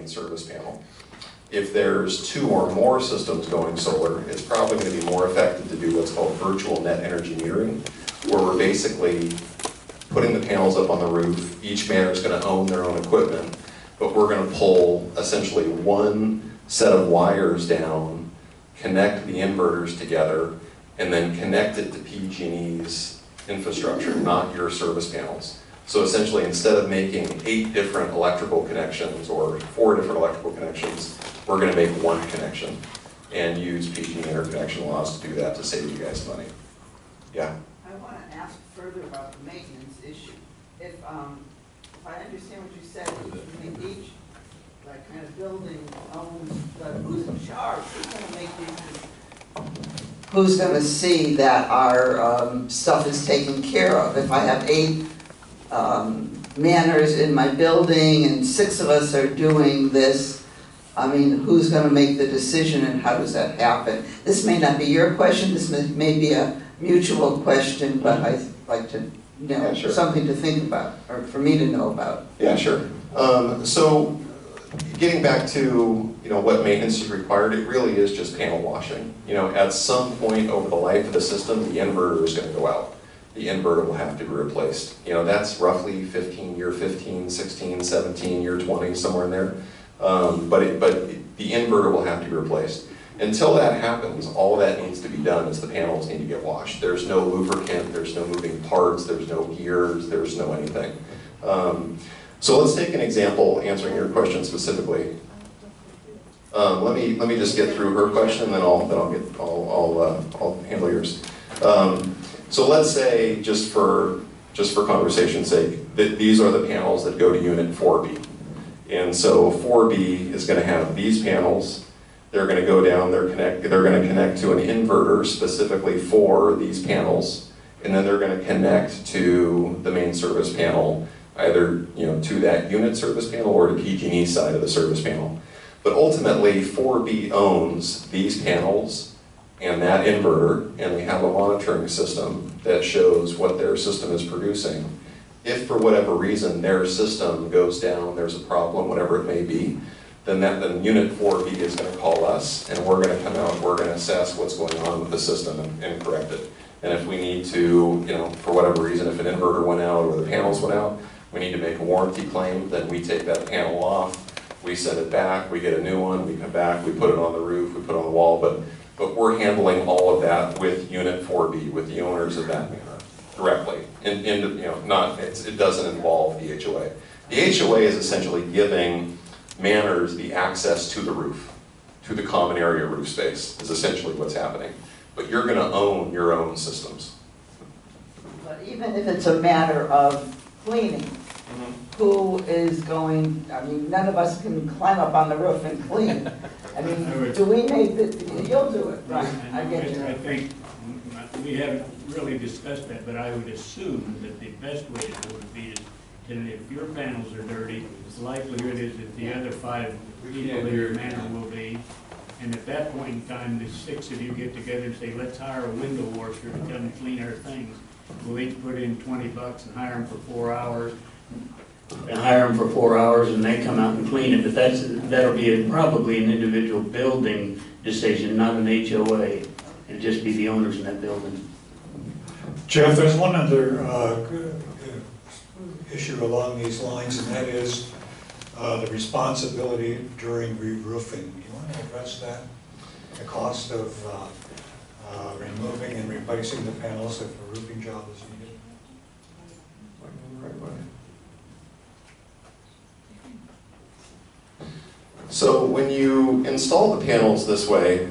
main service panel. If there's 2 or more systems going solar, it's probably going to be more effective to do what's called virtual net energy metering, where we're basically putting the panels up on the roof. Each manor is going to own their own equipment, but we're going to pull essentially one set of wires down, connect the inverters together, and then connect it to PG&E's infrastructure, not your service panels. So essentially, instead of making 8 different electrical connections or 4 different electrical connections, we're going to make 1 connection and use PG&E interconnection laws to do that to save you guys money. Yeah? I want to ask further about the maintenance issue. If I understand what you said, each like kind of building owns, but who's in charge? Who's going to make these? Who's going to see that our stuff is taken care of? If I have 8 manors in my building and 6 of us are doing this, I mean, who's going to make the decision and how does that happen? This may not be your question, this may be a mutual question, but I'd like to know something to think about, or for me to know about. Yeah, sure. So getting back to what maintenance is required, it really is just panel washing. At some point over the life of the system, the inverter is going to go out. The inverter will have to be replaced. That's roughly year 15, 16, 17, year 20, somewhere in there. But the inverter will have to be replaced. Until that happens, all that needs to be done is the panels need to get washed. There's no lubricant, there's no moving parts, there's no gears, there's no anything. So let's take an example answering your question specifically. Let me just get through her question, and then I'll handle yours. So let's say, just for conversation's sake, that these are the panels that go to unit 4B. And so 4B is going to have these panels. They're going to go down, they're going to connect to an inverter specifically for these panels, and then they're going to connect to the main service panel, either to that unit service panel or to PG&E side of the service panel. But ultimately, 4B owns these panels and that inverter, and we have a monitoring system that shows what their system is producing. If for whatever reason their system goes down, there's a problem, whatever it may be, then unit 4B is going to call us, and we're going to come out, we're going to assess what's going on with the system and correct it. And if we need to, for whatever reason, if an inverter went out or the panels went out, we need to make a warranty claim, then we take that panel off, we send it back, we get a new one, we come back, we put it on the roof, we put it on the wall, but we're handling all of that with unit 4B, with the owners of that manor, directly. It doesn't involve the HOA. The HOA is essentially giving manors the access to the roof, to the common area roof space, is essentially what's happening. But you're going to own your own systems. But even if it's a matter of cleaning, who is going, I mean, none of us can climb up on the roof and clean. I mean, do we make the, you'll do it, right? I get you. I think we haven't really discussed that, but I would assume that the best way to do it would be that if your panels are dirty, the likelihood is that the other 5 people in your manor will be. And at that point in time, the 6 of you get together and say, let's hire a window washer to come and clean our things. We'll each put in $20 and hire them for 4 hours. And hire them for 4 hours and they come out and clean it. But that'll be probably an individual building decision, not an HOA. It'll just be the owners in that building. Jeff, there's one other issue along these lines, and that is the responsibility during re-roofing. Do you want to address that? The cost of removing and replacing the panels if a roofing job is needed? So when you install the panels this way,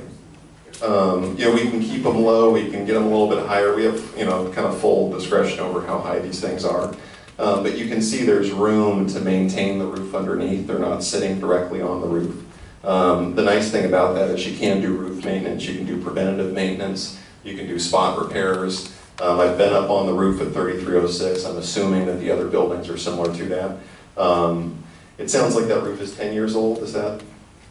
we can keep them low, we can get them a little bit higher. We have, kind of full discretion over how high these things are. But you can see there's room to maintain the roof underneath. They're not sitting directly on the roof. The nice thing about that is you can do roof maintenance, you can do preventative maintenance, you can do spot repairs. I've been up on the roof at 3306. I'm assuming that the other buildings are similar to that. It sounds like that roof is 10 years old, is that?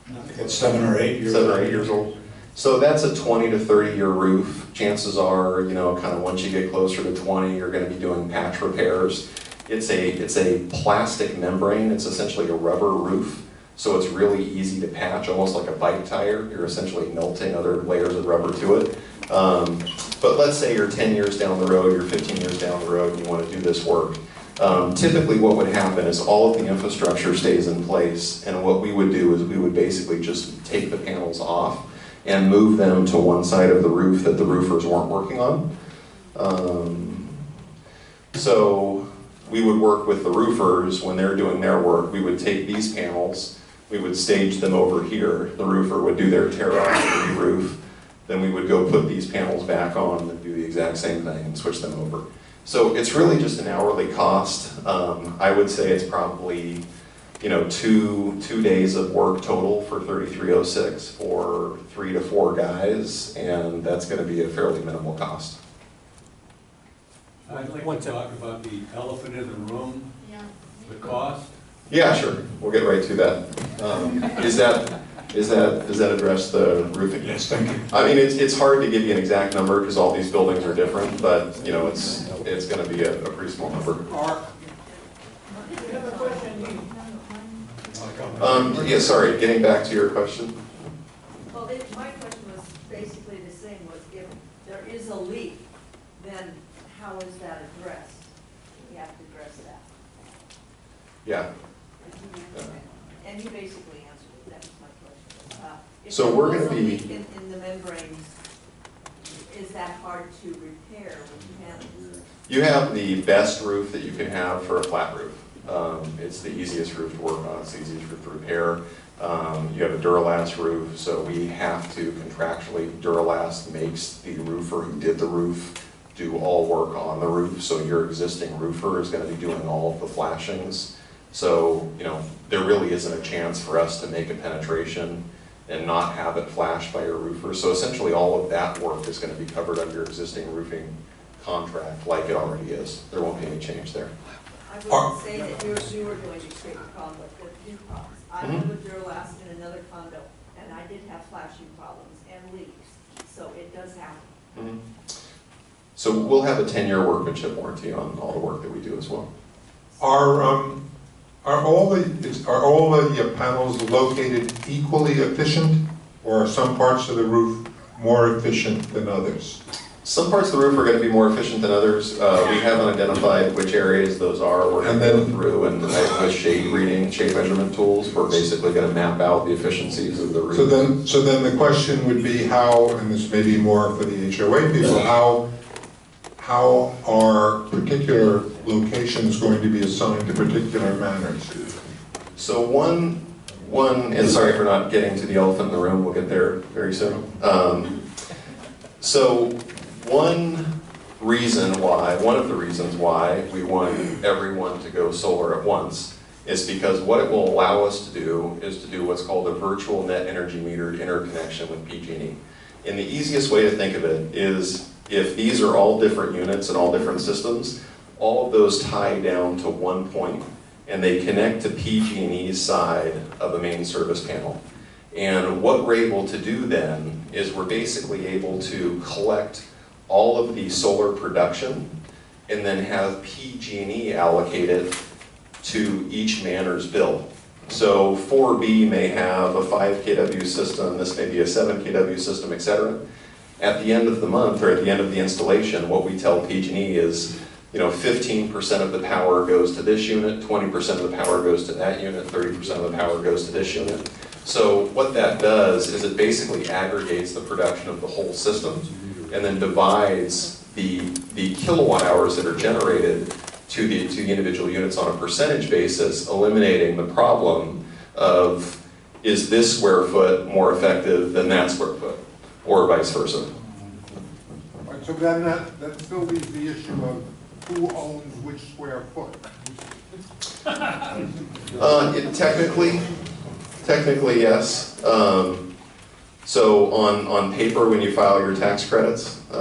I think it's 7 or 8 years old. 7 or 8 years old. So that's a 20 to 30 year roof. Chances are, kind of once you get closer to 20, you're going to be doing patch repairs. It's a plastic membrane. It's essentially a rubber roof So it's really easy to patch, almost like a bike tire. You're essentially melting other layers of rubber to it. But let's say you're 10 years down the road, you're 15 years down the road, and you want to do this work. Typically what would happen is all of the infrastructure stays in place, and what we would do is we would basically just take the panels off and move them to one side of the roof that the roofers weren't working on. So we would work with the roofers when they're doing their work. We would take these panels, we would stage them over here. The roofer would do their tear off and re-roof. Then we would go put these panels back on and do the exact same thing and switch them over. So it's really just an hourly cost. I would say it's probably, you know, two days of work total for 3306 for 3 to 4 guys, and that's going to be a fairly minimal cost. I'd like to talk about the elephant in the room, the cost. Yeah, sure. We'll get right to that. Does that address the roofing? Yes, thank you. I mean, it's hard to give you an exact number because all these buildings are different, but you know, it's going to be a pretty small number. Yeah, sorry. Getting back to your question. Well, my question was basically the same. Was if there is a leak, then how is that addressed? We have to address that. Yeah. And you basically answered it. That was my question. If So there we're was going to a be. leak in the membranes, is that hard to repair with hands? You have the best roof that you can have for a flat roof. It's the easiest roof to work on. It's the easiest roof to repair. You have a Duralast roof, so we have to contractually. Duralast makes the roofer who did the roof do all work on the roof. So your existing roofer is going to be doing all of the flashings. So you know there really isn't a chance for us to make a penetration and not have it flashed by your roofer. So essentially, all of that work is going to be covered under your existing roofing contract, like it already is. There won't be any change there. I wouldn't say that you were going to create a problem with new problems. I live with Duralast in another condo, and I did have flashing problems and leaks, so it does happen. So we'll have a 10-year workmanship warranty on all the work that we do as well. Are all the panels located equally efficient, or are some parts of the roof more efficient than others? Some parts of the roof are going to be more efficient than others. We haven't identified which areas those are. We're going to go through and with shade reading, shade measurement tools, we're basically going to map out the efficiencies of the roof. So then the question would be how, and this may be more for the HOA people, how are particular locations going to be assigned to particular manners? So one, and sorry for not getting to the elephant in the room, we'll get there very soon. So one of the reasons why we want everyone to go solar at once is because what it will allow us to do is to do what's called a virtual net energy metered interconnection with PG&E. And the easiest way to think of it is if these are all different units and all different systems, all of those tie down to one point and they connect to PG&E's side of a main service panel. And what we're able to do then is we're basically able to collect all of the solar production and then have PG&E allocate it to each manner's bill. So 4B may have a 5 kW system, this may be a 7 kW system, etc. At the end of the month or at the end of the installation, what we tell PG&E is 15% of the power goes to this unit, 20% of the power goes to that unit, 30% of the power goes to this unit. So what that does is it basically aggregates the production of the whole system and then divides the kilowatt hours that are generated to the individual units on a percentage basis, eliminating the problem of is this square foot more effective than that square foot, or vice versa. Right, so then that still leaves the issue of who owns which square foot. Technically, yes. So on paper, when you file your tax credits, there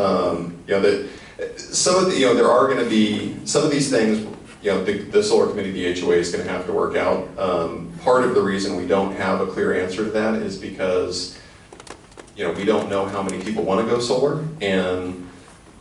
are going to be some of these things. The solar committee, the HOA, is going to have to work out. Part of the reason we don't have a clear answer to that is because we don't know how many people want to go solar, and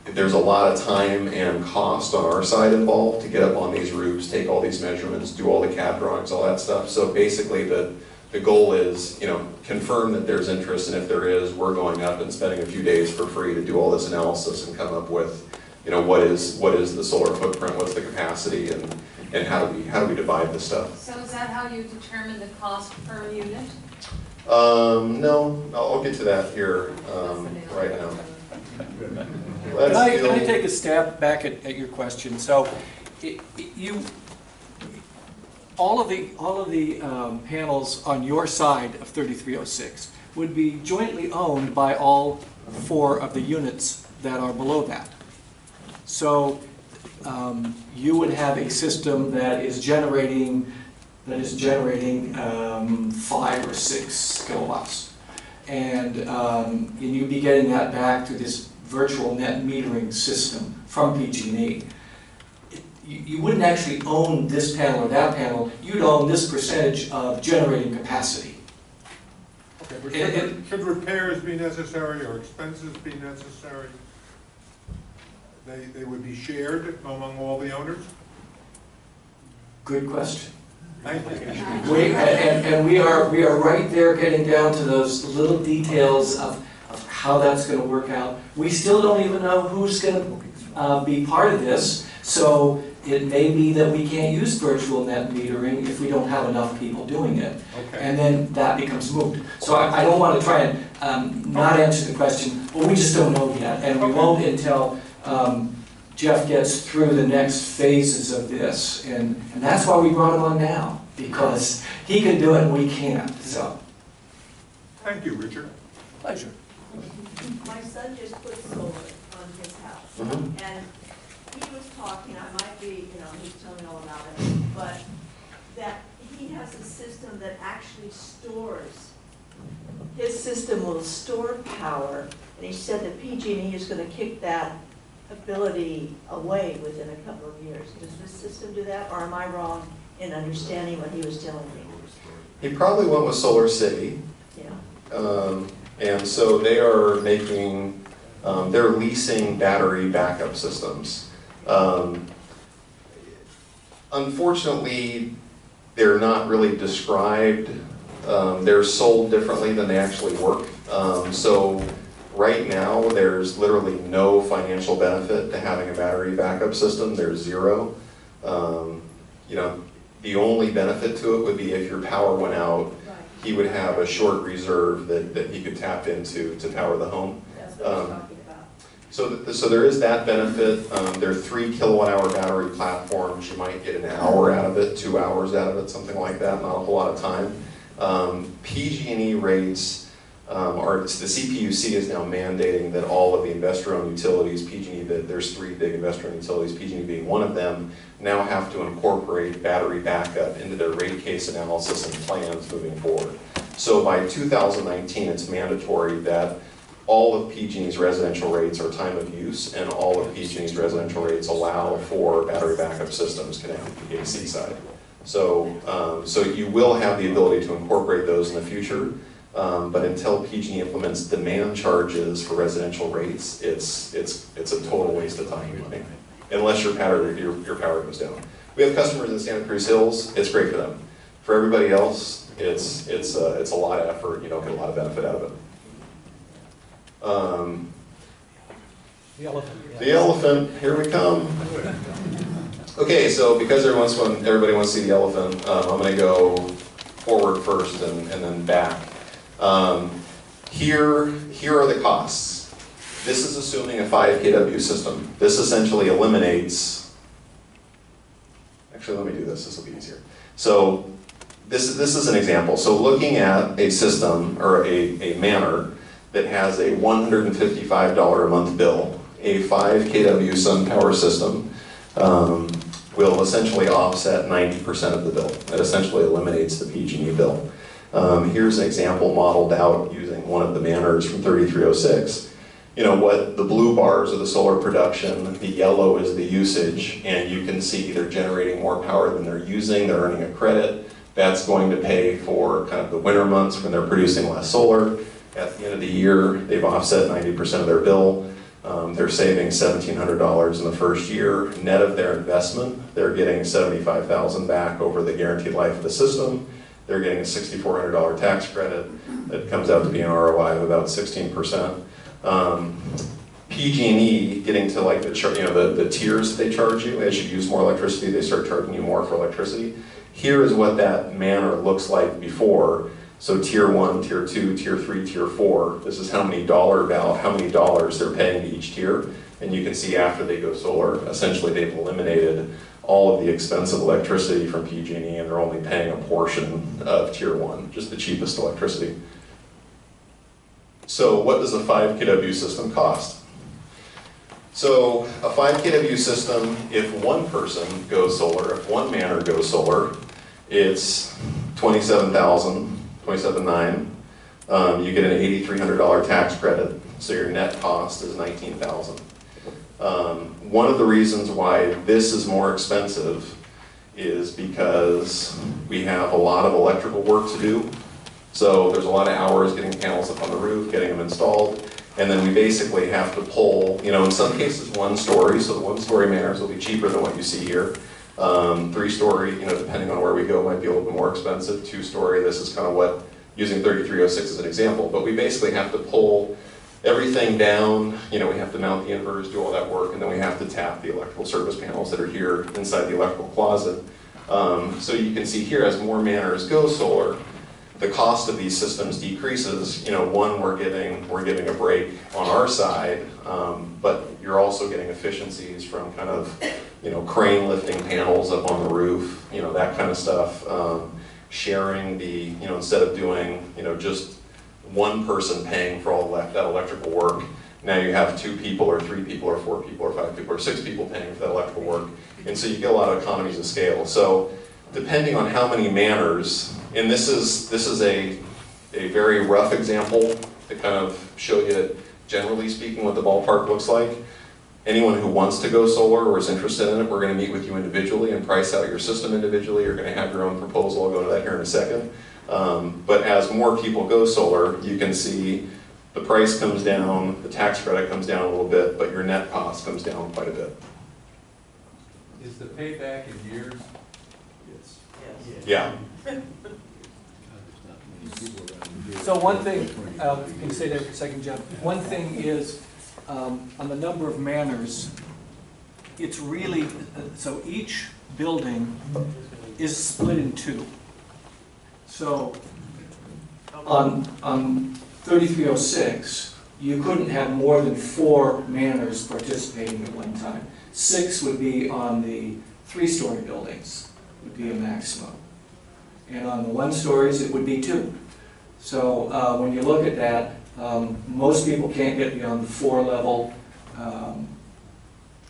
there's a lot of time and cost on our side involved to get up on these roofs, take all these measurements, do all the CAD drawings, all that stuff. So basically, the the goal is, confirm that there's interest, and if there is, we're going up and spending a few days for free to do all this analysis and come up with, what is the solar footprint, what's the capacity, and how do we divide this stuff. So is that how you determine the cost per unit? No, I'll get to that here right now. Can I take a stab back at your question? So, all of the panels on your side of 3306 would be jointly owned by all 4 of the units that are below that. So you would have a system that is generating 5 or 6 kilowatts, and you'd be getting that back to this virtual net metering system from PG&E. You wouldn't actually own this panel or that panel, you'd own this percentage of generating capacity. Okay, but should repairs be necessary or expenses be necessary? They would be shared among all the owners? Good question. Thank you. And we are right there getting down to those little details of how that's going to work out. We still don't even know who's going to be part of this, so it may be that we can't use virtual net metering if we don't have enough people doing it. Okay. And then that becomes moot. So I don't want to try and not answer the question, but we just don't know yet, and we won't until Jeff gets through the next phases of this, and that's why we brought him on now, because he can do it and we can't. So, Thank you, Richard. pleasure. My son just put solar on his house, and he was talking, I might be, he's telling me all about it, but that he has a system that actually stores. His system will store power, and he said that PG&E is going to kick that ability away within a couple of years. Does this system do that, or am I wrong in understanding what he was telling me? He probably went with Solar City. Yeah. And so they are making, they're leasing battery backup systems. Unfortunately, they're not really described. They're sold differently than they actually work. So right now, there's literally no financial benefit to having a battery backup system. There's zero. The only benefit to it would be if your power went out, he would have a short reserve that he could tap into to power the home. That's what I was talking about. So there is that benefit. There are 3 kilowatt-hour battery platforms. You might get an hour out of it, 2 hours out of it, something like that. Not a whole lot of time. PG&E rates the CPUC is now mandating that all of the investor-owned utilities, PG&E, there's 3 big investor-owned utilities, PG&E being one of them, now have to incorporate battery backup into their rate case analysis and plans moving forward. So by 2019, it's mandatory that all of PG&E's residential rates are time of use, and all of PG&E's residential rates allow for battery backup systems connected to the AC side. So you will have the ability to incorporate those in the future. But until PG&E implements demand charges for residential rates, it's a total waste of time and money, unless your power goes down. We have customers in Santa Cruz Hills. It's great for them. For everybody else, it's a lot of effort. You don't get a lot of benefit out of it. The elephant. The elephant. Here we come. Okay, so because everybody wants to see the elephant, I'm going to go forward first and then back. Here are the costs. This is assuming a 5 kW system. This essentially eliminates, actually let me do this, this will be easier. So this is an example. So looking at a system or a manor that has a $155 a month bill, a 5 kW sun power system will essentially offset 90% of the bill. It essentially eliminates the PG&E bill. Here's an example modeled out using one of the manors from 3306. What the blue bars are the solar production, the yellow is the usage, and you can see they're generating more power than they're using, they're earning a credit. That's going to pay for kind of the winter months when they're producing less solar. At the end of the year, they've offset 90% of their bill. They're saving $1,700 in the first year. Net of their investment, they're getting $75,000 back over the guaranteed life of the system. they're getting a $6,400 tax credit. That comes out to be an ROI of about 16%. PG&E getting to like the tiers that they charge you. As you use more electricity, they start charging you more for electricity. Here is what that manor looks like before. So tier 1, tier 2, tier 3, tier 4. This is how many dollars they're paying to each tier. And you can see after they go solar, essentially they've eliminated all of the expensive electricity from PG&E, and they're only paying a portion of tier 1, just the cheapest electricity. So what does a 5 kW system cost? So a 5 kW system, if one person goes solar, if one manor goes solar, it's $27,900. You get an $8,300 tax credit, so your net cost is $19,000. One of the reasons why this is more expensive is because we have a lot of electrical work to do. So there's a lot of hours getting panels up on the roof, getting them installed, and then we basically have to pull, in some cases 1 story, so the 1 story manors will be cheaper than what you see here. 3 story, depending on where we go, might be a little bit more expensive. 2 story, this is kind of what, using 3306 as an example, but we basically have to pull everything down, we have to mount the inverters, do all that work, and then we have to tap the electrical service panels that are here inside the electrical closet. So you can see here, as more manors go solar, the cost of these systems decreases. One, we're giving a break on our side, but you're also getting efficiencies from kind of, crane lifting panels up on the roof, that kind of stuff. Sharing the, instead of doing, just one person paying for all that electrical work, now you have 2 people or 3 people or 4 people or 5 people or 6 people paying for that electrical work. And so you get a lot of economies of scale. So depending on how many manors, and this is a very rough example to kind of show you, generally speaking, what the ballpark looks like. Anyone who wants to go solar or is interested in it, we're going to meet with you individually and price out your system individually. You're going to have your own proposal. I'll go to that here in a second. But as more people go solar, you can see the price comes down, the tax credit comes down a little bit, but your net cost comes down quite a bit. Is the payback in years? Yeah. So one thing, can you stay there for a second, Jeff? One thing is, on the number of manors, it's really, so each building is split in 2. So on 3306, you couldn't have more than 4 manors participating at one time. 6 would be on the 3-story buildings, would be a maximum. And on the 1 stories, it would be 2. So when you look at that, most people can't get beyond the 4 level,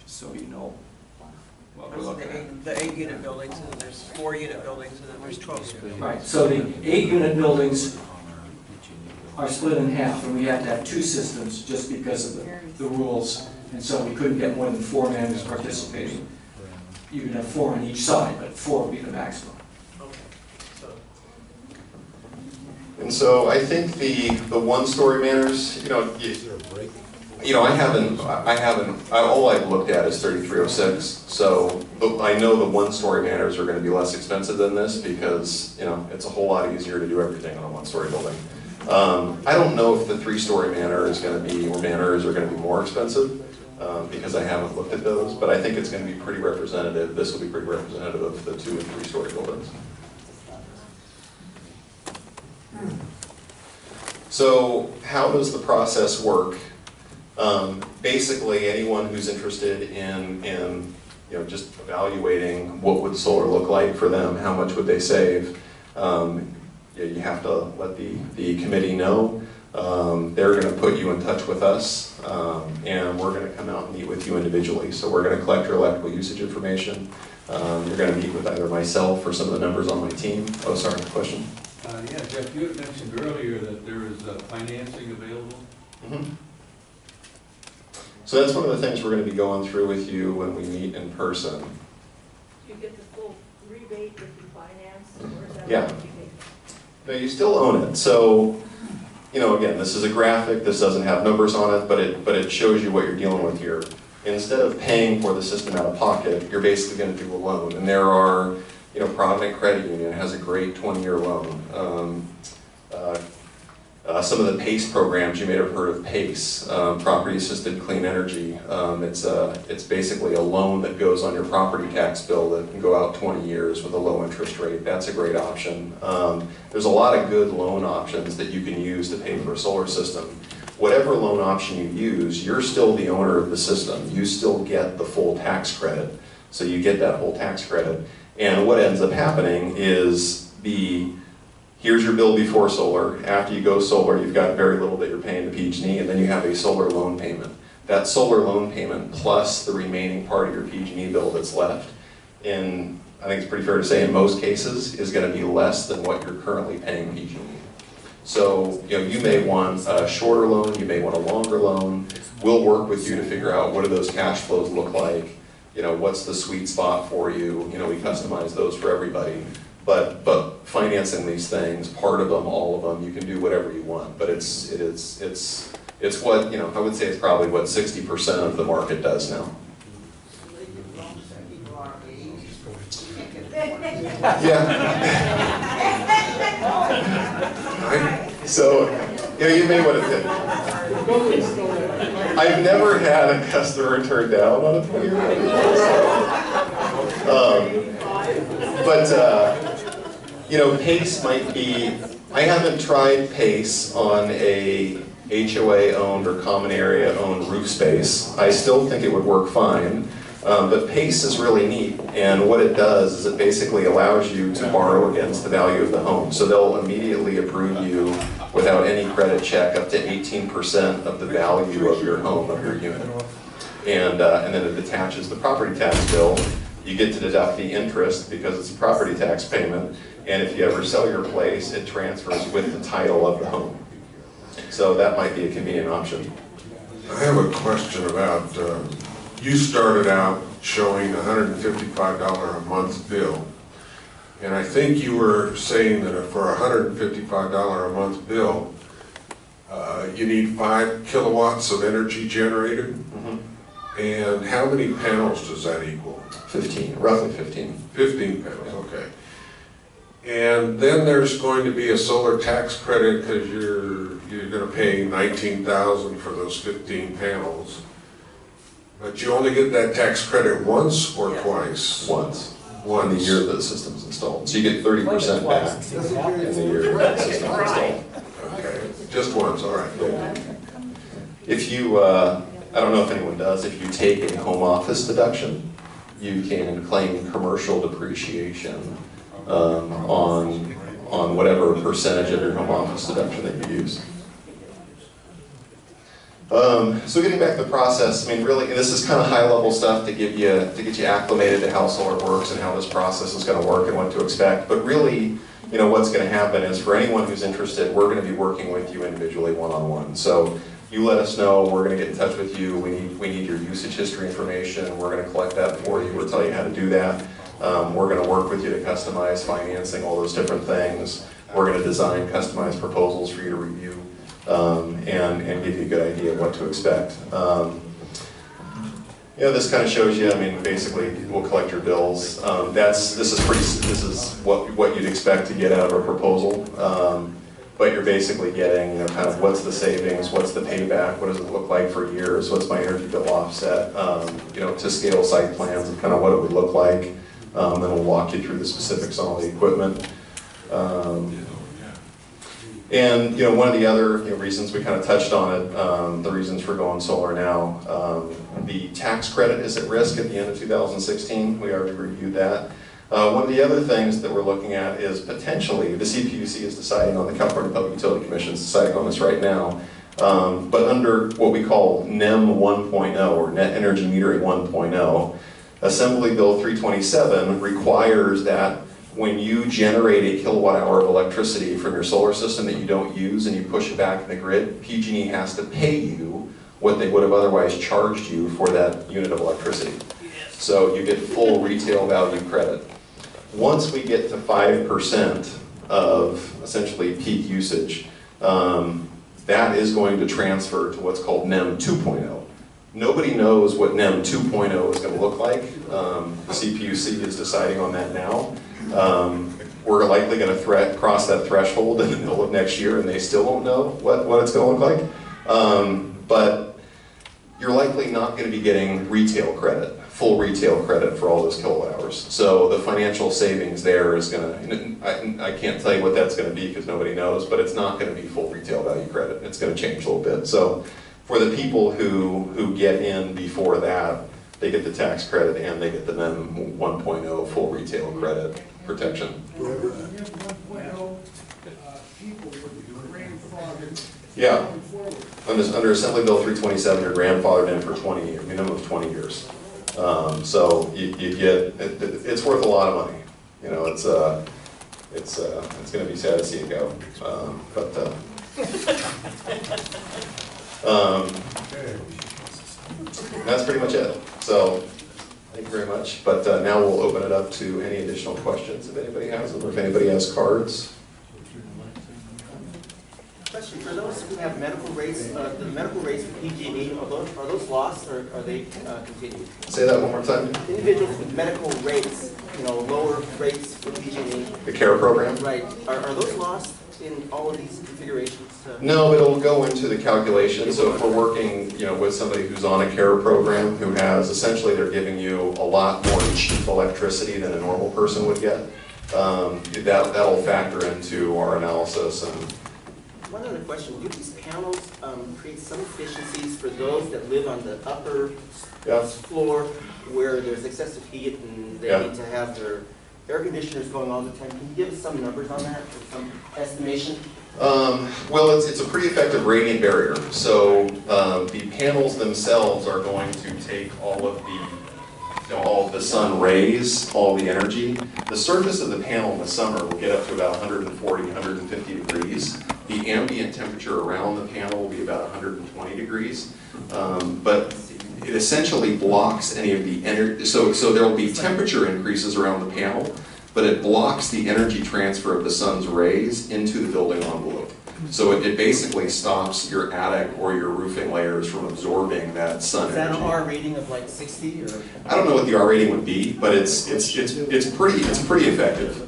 so you know what we're looking at. The 8-unit buildings, and then there's 4-unit buildings, and then there's 12-unit. Right, so the 8-unit buildings are split in half, and we have to have 2 systems just because of the rules, and so we couldn't get more than 4 manors participating. You can have 4 on each side, but 4 would be the maximum. And so I think the 1-story manors, all I've looked at is 3306. So I know the 1-story manors are going to be less expensive than this because, it's a whole lot easier to do everything on a 1-story building. I don't know if the 3-story manor is going to be, or manors are going to be more expensive because I haven't looked at those, but I think it's going to be pretty representative. This will be pretty representative of the 2- and 3-story buildings. So how does the process work? Basically, anyone who's interested in just evaluating what would solar look like for them, how much would they save, you have to let the committee know. They're going to put you in touch with us, and we're going to come out and meet with you individually. So we're going to collect your electrical usage information. You're going to meet with either myself or some of the members on my team. Oh, sorry, question? Yeah, Jeff, you had mentioned earlier that there is financing available. Mm-hmm. So that's one of the things we're going to be going through with you when we meet in person. Do you get the full rebate if you finance, or is that Yeah. what you pay? No, you still own it. So, again, this is a graphic. This doesn't have numbers on it, but it shows you what you're dealing with here. Instead of paying for the system out of pocket, you're basically going to do a loan. And there are, Provident Credit Union has a great 20-year loan. Some of the PACE programs, you may have heard of PACE, Property Assisted Clean Energy. It's basically a loan that goes on your property tax bill that can go out 20 years with a low interest rate. That's a great option. There's a lot of good loan options that you can use to pay for a solar system. Whatever loan option you use, you're still the owner of the system. You still get the full tax credit. So you get that whole tax credit. And what ends up happening is here's your bill before solar. After you go solar, you've got very little that you're paying to PG&E, and then you have a solar loan payment. That solar loan payment plus the remaining part of your PG&E bill that's left, I think it's pretty fair to say in most cases, is going to be less than what you're currently paying PG&E. So you may want a shorter loan, you may want a longer loan. We'll work with you to figure out what do those cash flows look like. What's the sweet spot for you? We customize those for everybody. But financing these things, part of them, all of them, you can do whatever you want. But it's what, I would say it's probably what 60% of the market does now. Yeah. So, you may want to. I've never had a customer turn down on a 20-year. PACE might be, I haven't tried PACE on a HOA-owned or common area-owned roof space. I still think it would work fine, but PACE is really neat, and what it does is it basically allows you to borrow against the value of the home. So they'll immediately approve you without any credit check up to 18% of the value of your home, of your unit. And then it attaches the property tax bill. You get to deduct the interest because it's a property tax payment, and if you ever sell your place, it transfers with the title of the home. So that might be a convenient option. I have a question about, you started out showing a $155 a month bill, and I think you were saying that for a $155 a month bill, you need 5 kilowatts of energy generated. Mm-hmm. And how many panels does that equal? 15, roughly 15. 15 panels, okay. And then there's going to be a solar tax credit because you're going to pay $19,000 for those 15 panels. But you only get that tax credit once or twice? Once. In the year that the system's installed. So you get 30% back in the year that the system's installed. Okay, just once, all right. Yeah. If you, I don't know if anyone does, if you take a home office deduction, you can claim commercial depreciation on whatever percentage of your home office deduction that you use. So getting back to the process, I mean, really, this is kind of high-level stuff to get you acclimated to how solar works and how this process is going to work and what to expect. But really, what's going to happen is for anyone who's interested, we're going to be working with you individually, one-on-one. So you let us know, we're going to get in touch with you. We need your usage history information. We're going to collect that for you. We'll tell you how to do that. We're going to work with you to customize financing, all those different things. We're going to design customized proposals for you to review. And give you a good idea of what to expect. This kind of shows you. I mean, basically, we'll collect your bills. This is what you'd expect to get out of a proposal. But you're basically getting, kind of what's the savings, what's the payback, what does it look like for years, what's my energy bill offset, to scale site plans and kind of what it would look like. Then we'll walk you through the specifics on all the equipment. And one of the other reasons we kind of touched on it, the reasons for going solar now, the tax credit is at risk at the end of 2016. We already reviewed that. One of the other things that we're looking at is potentially, the CPUC is deciding on, the California Public Utility Commission is deciding on this right now, but under what we call NEM 1.0 or Net Energy Metering 1.0, Assembly Bill 327 requires that when you generate a kilowatt hour of electricity from your solar system that you don't use and you push it back in the grid, PG&E has to pay you what they would have otherwise charged you for that unit of electricity. So you get full retail value credit. Once we get to 5% of essentially peak usage, that is going to transfer to what's called NEM 2.0. Nobody knows what NEM 2.0 is going to look like. The CPUC is deciding on that now. We're likely going to cross that threshold in the middle of next year, and they still won't know what it's going to look like. But you're likely not going to be getting retail credit, full retail credit for all those kilowatt hours. So the financial savings there is going to, I can't tell you what that's going to be because nobody knows, but it's not going to be full retail value credit. It's going to change a little bit. So for the people who get in before that, they get the tax credit and they get the NEM 1.0 full retail credit protection. Yeah. Under Assembly Bill 327, you're grandfathered in for 20 years, minimum of 20 years. So you get, it's worth a lot of money. You know, it's going to be sad to see it go. That's pretty much it. So thank you very much. But now we'll open it up to any additional questions if anybody has them, or if anybody has cards. Question, for those who have medical rates, the medical rates for PG&E, are those lost or are they continued? Say that one more time. Individuals with medical rates, lower rates for PG&E. The CARE program? Right. Are those lost in all of these configurations? No, but it'll go into the calculation. So if we're working, with somebody who's on a CARE program who has, essentially they're giving you a lot more cheap electricity than a normal person would get, that'll factor into our analysis. And one other question, do these panels create some efficiencies for those that live on the upper floor where there's excessive heat and they need to have their air conditioners going all the time? Can you give us some numbers on that or some estimation? Well, it's a pretty effective radiant barrier. So the panels themselves are going to take all of the sun rays, all the energy. The surface of the panel in the summer will get up to about 140, 150 degrees. The ambient temperature around the panel will be about 120 degrees. But it essentially blocks any of the energy. So there will be temperature increases around the panel, but it blocks the energy transfer of the sun's rays into the building envelope. So it basically stops your attic or your roofing layers from absorbing that sun energy. Is that an R rating of like 60 or? I don't know what the R rating would be, but it's pretty effective.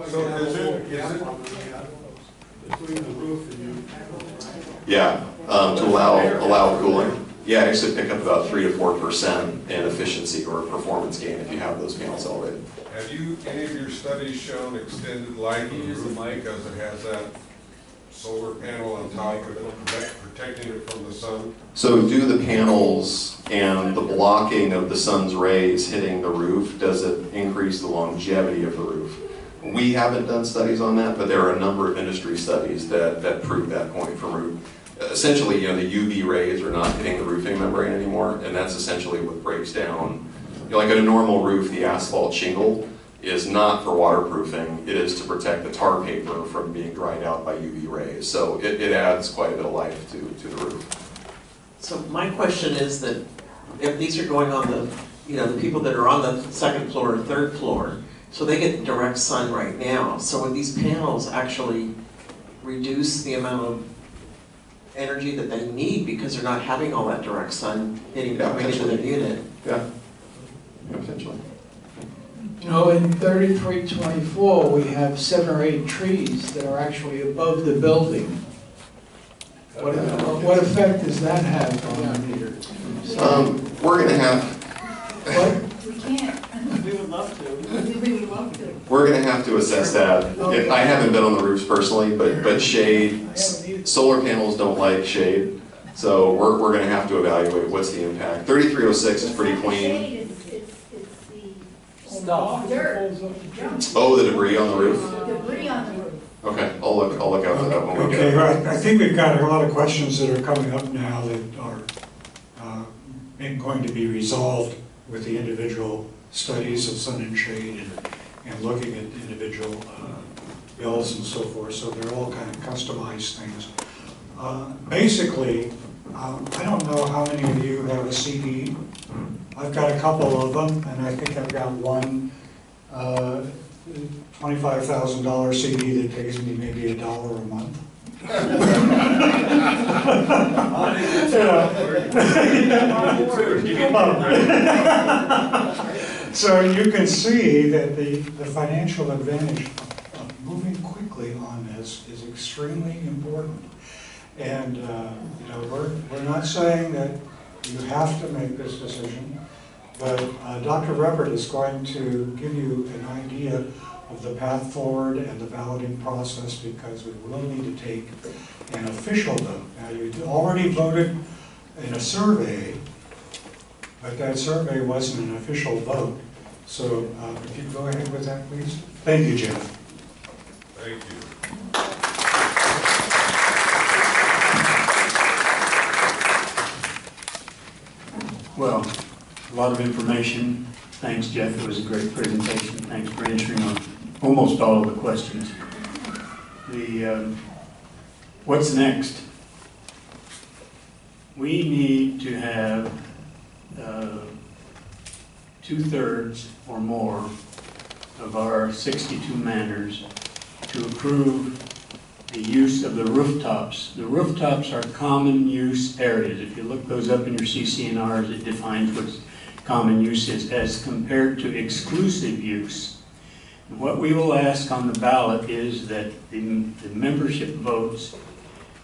So is it between the roof and you? Yeah, to allow cooling. Yeah, actually pick up about 3 to 4% in efficiency or performance gain if you have those panels elevated. Have any of your studies shown extended life of the roof because it has that solar panel on top of it protecting it from the sun? So do the panels and the blocking of the sun's rays hitting the roof, does it increase the longevity of the roof? We haven't done studies on that, but there are a number of industry studies that prove that point from roof. Essentially, the UV rays are not hitting the roofing membrane anymore, and that's essentially what breaks down. Like at a normal roof, the asphalt shingle is not for waterproofing, it is to protect the tar paper from being dried out by UV rays. So it adds quite a bit of life to the roof. So my question is that if these are going on the people that are on the second floor or third floor, so they get direct sun right now. So would these panels actually reduce the amount of energy that they need because they're not having all that direct sun hitting right into their unit? Yeah, potentially. In 3324, we have 7 or 8 trees that are actually above the building. What effect does that have on the meter? We're going to have... What? We can't. We would love to. We would love to. We're going to have to assess that. I haven't been on the roofs personally, but shade, solar panels don't like shade. So we're going to have to evaluate what's the impact. 3306 is pretty clean. Stuff. Dirt. Oh, the debris on the roof? Debris on the roof. Okay, I'll look out for that when we get Okay, it. right. I think we've got a lot of questions that are coming up now that are going to be resolved with the individual studies of sun and shade and looking at individual bills and so forth. So they're all kind of customized things. Basically, I don't know how many of you have a CD. I've got a couple of them, and I think I've got one $25,000 CD that pays me maybe $1 a month. So you can see that the financial advantage of moving quickly on this is extremely important. And, you know, we're not saying that you have to make this decision, but Dr. Ruppert is going to give you an idea of the path forward and the balloting process, because we will need to take an official vote. Now, you already voted in a survey, but that survey wasn't an official vote. So if you go ahead with that, please. Thank you, Jeff. Thank you. Well, a lot of information. Thanks, Jeff. It was a great presentation. Thanks for answering almost all of the questions. What's next? We need to have 2/3 or more of our 62 manors to approve the use of the rooftops. The rooftops are common use areas. If you look those up in your CC&Rs, it defines what common use is as compared to exclusive use. And what we will ask on the ballot is that the membership votes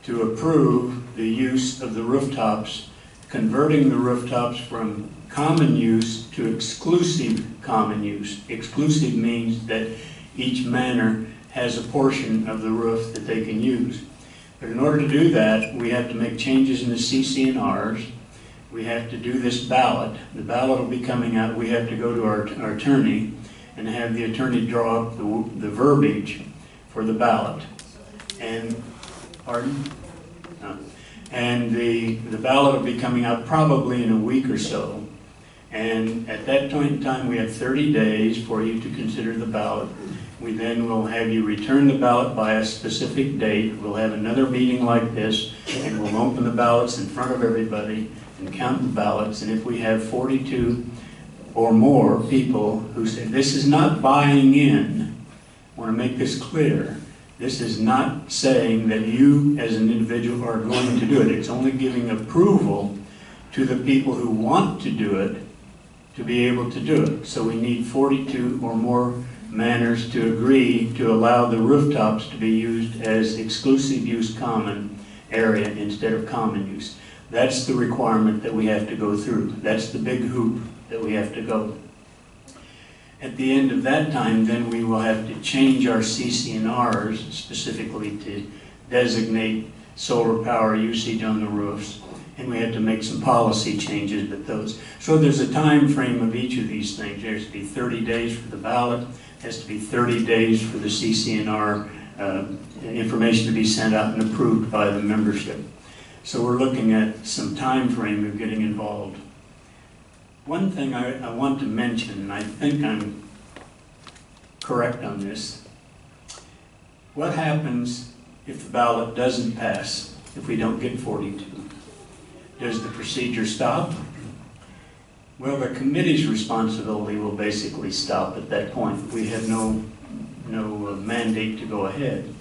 to approve the use of the rooftops, converting the rooftops from common use to exclusive common use. Exclusive means that each manor has a portion of the roof that they can use. But in order to do that, we have to make changes in the CC&Rs. We have to do this ballot. The ballot will be coming out. We have to go to our attorney and have the attorney draw up the verbiage for the ballot. And, pardon? No. And the ballot will be coming out probably in a week or so. And at that point in time, we have 30 days for you to consider the ballot. We then will have you return the ballot by a specific date. We'll have another meeting like this, and we'll open the ballots in front of everybody and count the ballots. And if we have 42 or more people who say, this is not buying in, I want to make this clear, this is not saying that you as an individual are going to do it. It's only giving approval to the people who want to do it to be able to do it. So we need 42 or more manors to agree to allow the rooftops to be used as exclusive use common area instead of common use. That's the requirement that we have to go through. That's the big hoop that we have to go. At the end of that time, then we will have to change our CC&Rs specifically to designate solar power usage on the roofs. And we had to make some policy changes with those. So there's a time frame of each of these things. There has to be 30 days for the ballot, has to be 30 days for the CC&R information to be sent out and approved by the membership. So we're looking at some time frame of getting involved. One thing I want to mention, and I think I'm correct on this, what happens if the ballot doesn't pass, if we don't get 42? Does the procedure stop? Well, the committee's responsibility will basically stop at that point. We have no mandate to go ahead.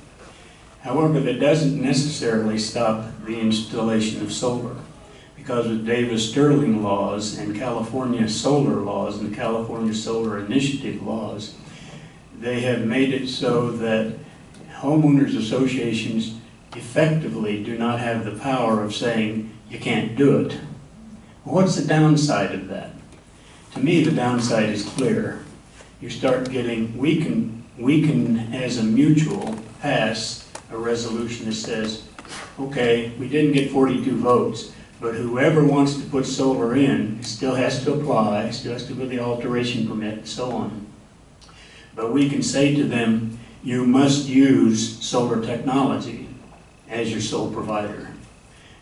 However, that doesn't necessarily stop the installation of solar, because with Davis-Sterling laws and California solar laws and the California Solar Initiative laws, they have made it so that homeowners associations effectively do not have the power of saying, you can't do it. What's the downside of that? To me, the downside is clear. You start getting, we can as a mutual pass a resolution that says, okay, we didn't get 42 votes, but whoever wants to put solar in still has to apply, still has to go to the alteration permit, and so on. But we can say to them, you must use solar technology as your sole provider.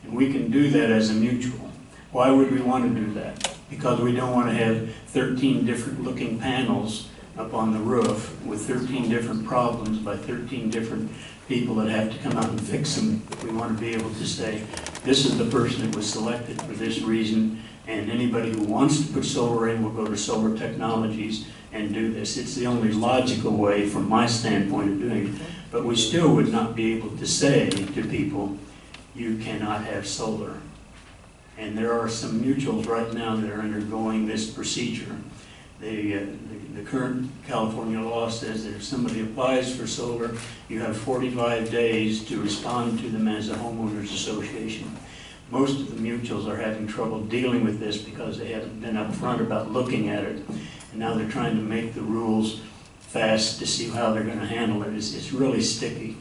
And we can do that as a mutual. Why would we want to do that? Because we don't want to have 13 different looking panels up on the roof with 13 different problems by 13 different people that have to come out and fix them. We want to be able to say, this is the person that was selected for this reason, and anybody who wants to put solar in will go to Solar Technologies and do this. It's the only logical way from my standpoint of doing it. But we still would not be able to say to people, you cannot have solar. And there are some mutuals right now that are undergoing this procedure. The current California law says that if somebody applies for solar, you have 45 days to respond to them as a homeowners association. Most of the mutuals are having trouble dealing with this because they haven't been upfront about looking at it. And now they're trying to make the rules fast to see how they're going to handle it. It's really sticky.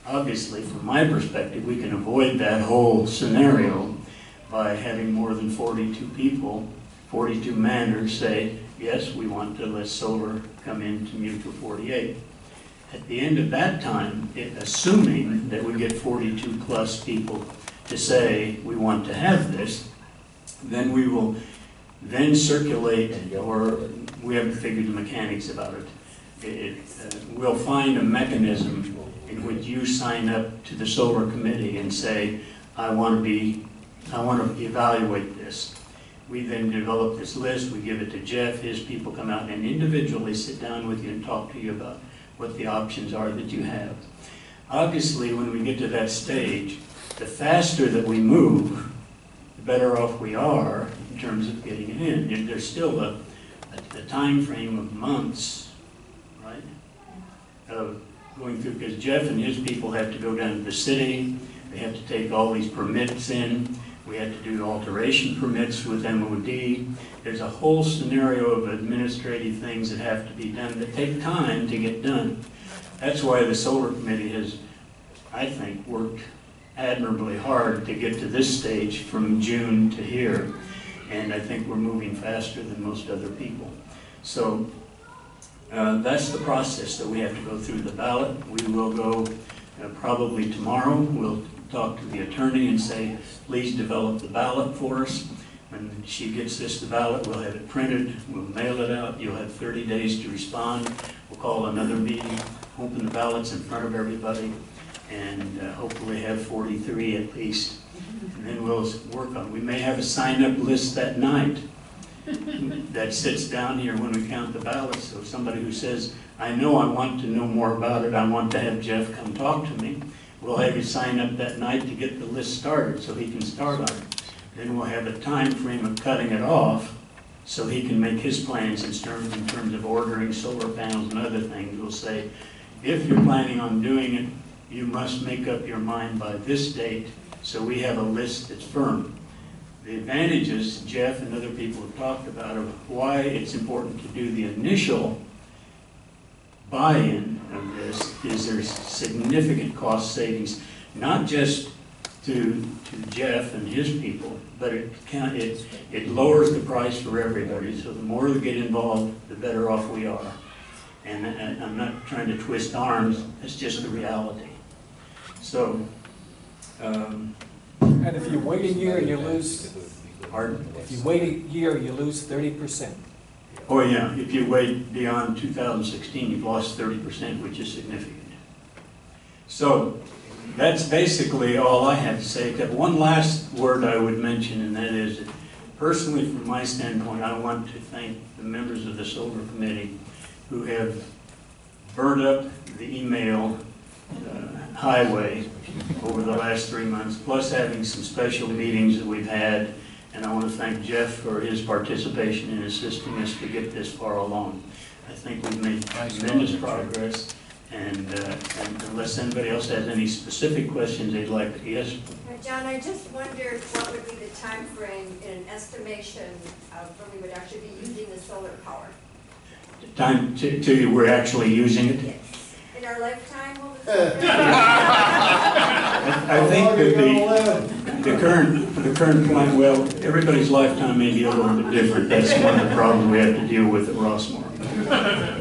Obviously, from my perspective, we can avoid that whole scenario by having more than 42 people, 42 manners say, yes, we want to let solar come into Mutual 48. At the end of that time, assuming that we get 42 plus people to say we want to have this, then we will then circulate, or we haven't figured the mechanics about it. We'll find a mechanism in which you sign up to the solar committee and say, I want to evaluate this. We then develop this list, we give it to Jeff, his people come out and individually sit down with you and talk to you about what the options are that you have. Obviously, when we get to that stage, the faster that we move, the better off we are in terms of getting it in. There's still a time frame of months, right, of going through, because Jeff and his people have to go down to the city, they have to take all these permits in, we have to do alteration permits with MOD. There's a whole scenario of administrative things that have to be done that take time to get done. That's why the solar committee has, I think, worked admirably hard to get to this stage from June to here. And I think we're moving faster than most other people. So that's the process that we have to go through the ballot. We will go probably tomorrow. We'll talk to the attorney and say, please develop the ballot for us. When she gets this, the ballot, we'll have it printed, we'll mail it out. You'll have 30 days to respond. We'll call another meeting, open the ballots in front of everybody, and hopefully have 43 at least. And then we'll work on it. We may have a sign-up list that night that sits down here when we count the ballots. So somebody who says, I know I want to know more about it, I want to have Jeff come talk to me, we'll have you sign up that night to get the list started so he can start on it. Then we'll have a time frame of cutting it off so he can make his plans in terms of ordering solar panels and other things. We'll say, if you're planning on doing it, you must make up your mind by this date so we have a list that's firm. The advantages Jeff and other people have talked about of why it's important to do the initial buy-in of this is there's significant cost savings, not just to Jeff and his people, but it lowers the price for everybody. So the more we get involved, the better off we are. And I'm not trying to twist arms, it's just the reality. So, and if you wait a year, you lose. Pardon? If you wait a year, you lose 30%. Oh yeah, if you wait beyond 2016, you've lost 30%, which is significant. So that's basically all I have to say. Except one last word I would mention, and that is that personally, from my standpoint, I want to thank the members of the Solar Committee who have burned up the email highway over the last 3 months, plus having some special meetings that we've had. And I want to thank Jeff for his participation in assisting us to get this far along. I think we've made tremendous progress, and unless anybody else has any specific questions they'd like to, yes? John, I just wondered what would be the time frame in an estimation of when we would actually be using the solar power? The time till we're actually using it? Yes. In our lifetime, will the solar I think that the current plan, well, everybody's lifetime may be a little bit different. That's one of the problems we have to deal with at Rossmoor.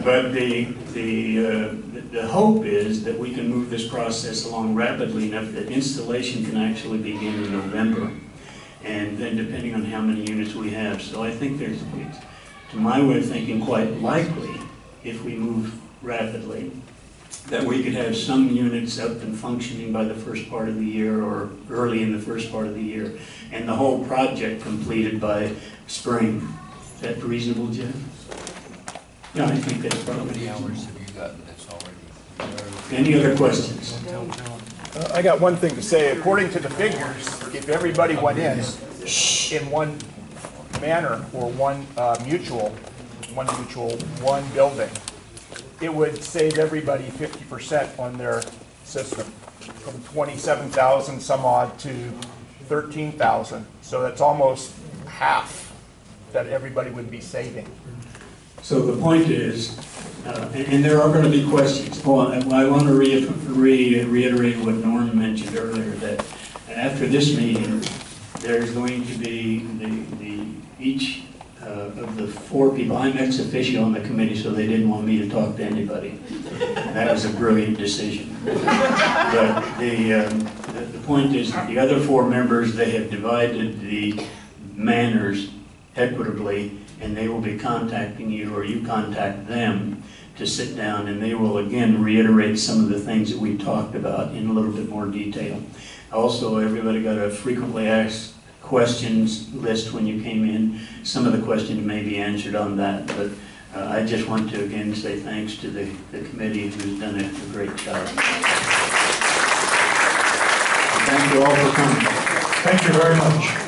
But the hope is that we can move this process along rapidly enough that installation can actually begin in November. And then depending on how many units we have. So I think there's, to my way of thinking, quite likely, if we move rapidly, that we could have some units up and functioning by the first part of the year or early in the first part of the year, and the whole project completed by spring. Is that reasonable, Jeff? Yeah, I think that's probably. How many hours have you gotten this already? Any other questions? I got one thing to say. According to the figures, if everybody went in one manor or one mutual, one building, it would save everybody 50% on their system, from 27,000 some odd to 13,000. So that's almost half that everybody would be saving. So the point is, and there are going to be questions. Oh, I want to reiterate what Norm mentioned earlier, that after this meeting, there's going to be each of the 4 people. I'm ex officio on the committee, so they didn't want me to talk to anybody. That was a brilliant decision. But the point is, the other 4 members, they have divided the manors equitably, and they will be contacting you, or you contact them, to sit down, and they will again reiterate some of the things that we talked about in a little bit more detail. Also, everybody got a frequently asked questions list when you came in. Some of the questions may be answered on that, but I just want to again say thanks to the committee who's done a great job. Thank you all for coming. Thank you very much.